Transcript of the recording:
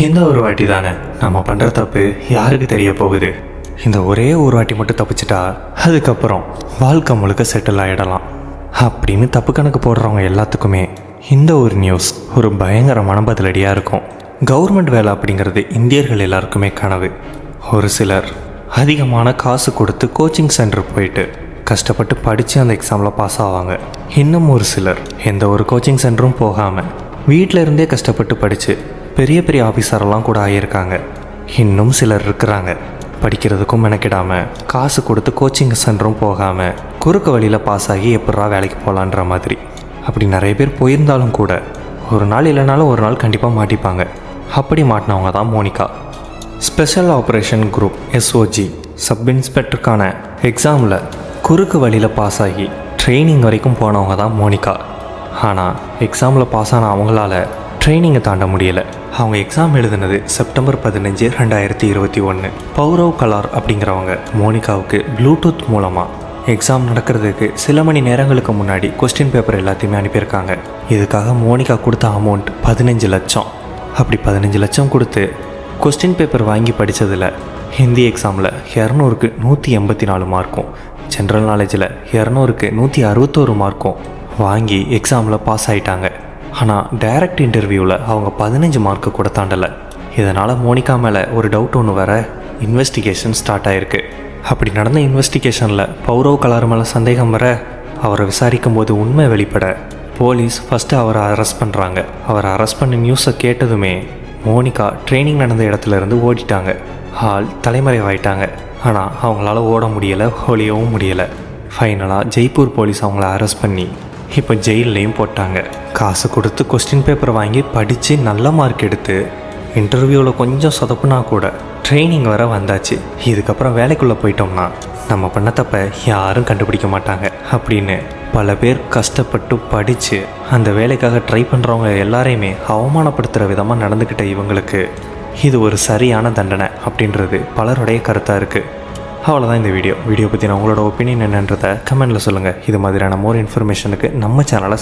இந்த ஒரு வாட்டி தானே நம்ம பண்ணுற தப்பு யாருக்கு தெரிய போகுது. இந்த ஒரே ஒரு வாட்டி மட்டும் தப்பிச்சிட்டா அதுக்கப்புறம் வாழ்க்கை முழுக்க செட்டில் ஆகிடலாம் அப்படின்னு தப்பு கணக்கு போடுறவங்க எல்லாத்துக்குமே இந்த ஒரு நியூஸ் ஒரு பயங்கரமான பதிலடியாக இருக்கும். கவர்மெண்ட் வேலை அப்படிங்கிறது இந்தியர்கள் எல்லாருக்குமே கனவு. ஒரு சிலர் அதிகமான காசு கொடுத்து கோச்சிங் சென்டர் போயிட்டு கஷ்டப்பட்டு படித்து அந்த எக்ஸாமில் பாஸ் ஆவாங்க. இன்னும் ஒரு சிலர் எந்த ஒரு கோச்சிங் சென்டரும் போகாமல் வீட்டில் இருந்தே கஷ்டப்பட்டு படித்து பெரிய பெரிய ஆஃபீஸரெல்லாம் கூட ஆகியிருக்காங்க. இன்னும் சிலர் இருக்கிறாங்க படிக்கிறதுக்கும் மெனக்கிடாமல் காசு கொடுத்து கோச்சிங் சென்டரும் போகாமல் குறுக்கு வழியில் பாஸ் ஆகி எப்படா வேலைக்கு போகலான்ற மாதிரி. அப்படி நிறைய பேர் போயிருந்தாலும் கூட ஒரு நாள் இல்லைனாலும் ஒரு நாள் கண்டிப்பாக மாட்டிப்பாங்க. அப்படி மாட்டினவங்க தான் Monika. Special operation group SOG sub இன்ஸ்பெக்டருக்கான எக்ஸாமில் குறுக்கு வழியில் பாஸ் ஆகி ட்ரைனிங் வரைக்கும் போனவங்க தான் மோனிகா. ஆனால் எக்ஸாமில் பாஸ் ஆன அவங்களால ட்ரைனிங்கை தாண்ட முடியலை. அவங்க எக்ஸாம் எழுதுனது செப்டம்பர் 15, 2021. பௌரவ் கலார் அப்படிங்கிறவங்க மோனிகாவுக்கு ப்ளூடூத் மூலமாக எக்ஸாம் நடக்கிறதுக்கு சில மணி நேரங்களுக்கு முன்னாடி கொஸ்டின் பேப்பர் எல்லாத்தையுமே அனுப்பியிருக்காங்க. இதுக்காக மோனிகா கொடுத்த அமௌண்ட் 15 லட்சம். அப்படி 15 லட்சம் கொடுத்து கொஸ்டின் பேப்பர் வாங்கி படித்ததில் ஹிந்தி எக்ஸாமில் 200க்கு 184 மார்க்கும், ஜென்ரல் நாலேஜில் 200க்கு 161 மார்க்கும் வாங்கி எக்ஸாமில் பாஸ் ஆகிட்டாங்க. ஆனால் டைரக்ட் இன்டர்வியூவில் அவங்க 15 மார்க்கு கூட தாண்டலை. இதனால் மோனிகா மேலே ஒரு டவுட் ஒன்று வர இன்வெஸ்டிகேஷன் ஸ்டார்ட் ஆகிருக்கு. அப்படி நடந்த இன்வெஸ்டிகேஷனில் பௌரவ் கலார் மேலே சந்தேகம் வர அவரை விசாரிக்கும் போது உண்மை வெளிப்பட போலீஸ் ஃபஸ்ட்டு அவரை அரெஸ்ட் பண்ணுறாங்க. அவரை அரெஸ்ட் பண்ண நியூஸை கேட்டதுமே மோனிகா ட்ரைனிங் நடந்த இடத்துல இருந்து ஓடிட்டாங்க. ஆள் தலைமறைவாயிட்டாங்க. ஆனால் அவங்களால ஓட முடியலை, ஒளியவும் முடியலை. ஃபைனலாக ஜெய்ப்பூர் போலீஸ் அவங்கள அரெஸ்ட் பண்ணி இப்போ ஜெயில்லையும் போட்டாங்க. காசு கொடுத்து கொஸ்டின் பேப்பர் வாங்கி படித்து நல்ல மார்க் எடுத்து இன்டர்வியூவில் கொஞ்சம் சொதப்புனா கூட ட்ரைனிங் வர வந்தாச்சு. இதுக்கப்புறம் வேலைக்குள்ளே போயிட்டோம்னா நம்ம பண்ண தப்பை யாரும் கண்டுபிடிக்க மாட்டாங்க அப்படின்னு பல பேர் கஷ்டப்பட்டு படித்து அந்த வேலைக்காக ட்ரை பண்ணுறவங்க எல்லாரையுமே அவமானப்படுத்துகிற விதமாக நடந்துக்கிட்ட இவங்களுக்கு இது ஒரு சரியான தண்டனை அப்படின்றது பலருடைய கருத்தாக இருக்குது. அவ்வளோதான் இந்த வீடியோ பற்றி நான் உங்களோட ஒப்பீனியன் என்னன்றதை கமெண்ட்டில் சொல்லுங்கள். இது மாதிரியான மோர் இன்ஃபர்மேஷனுக்கு நம்ம சேனலை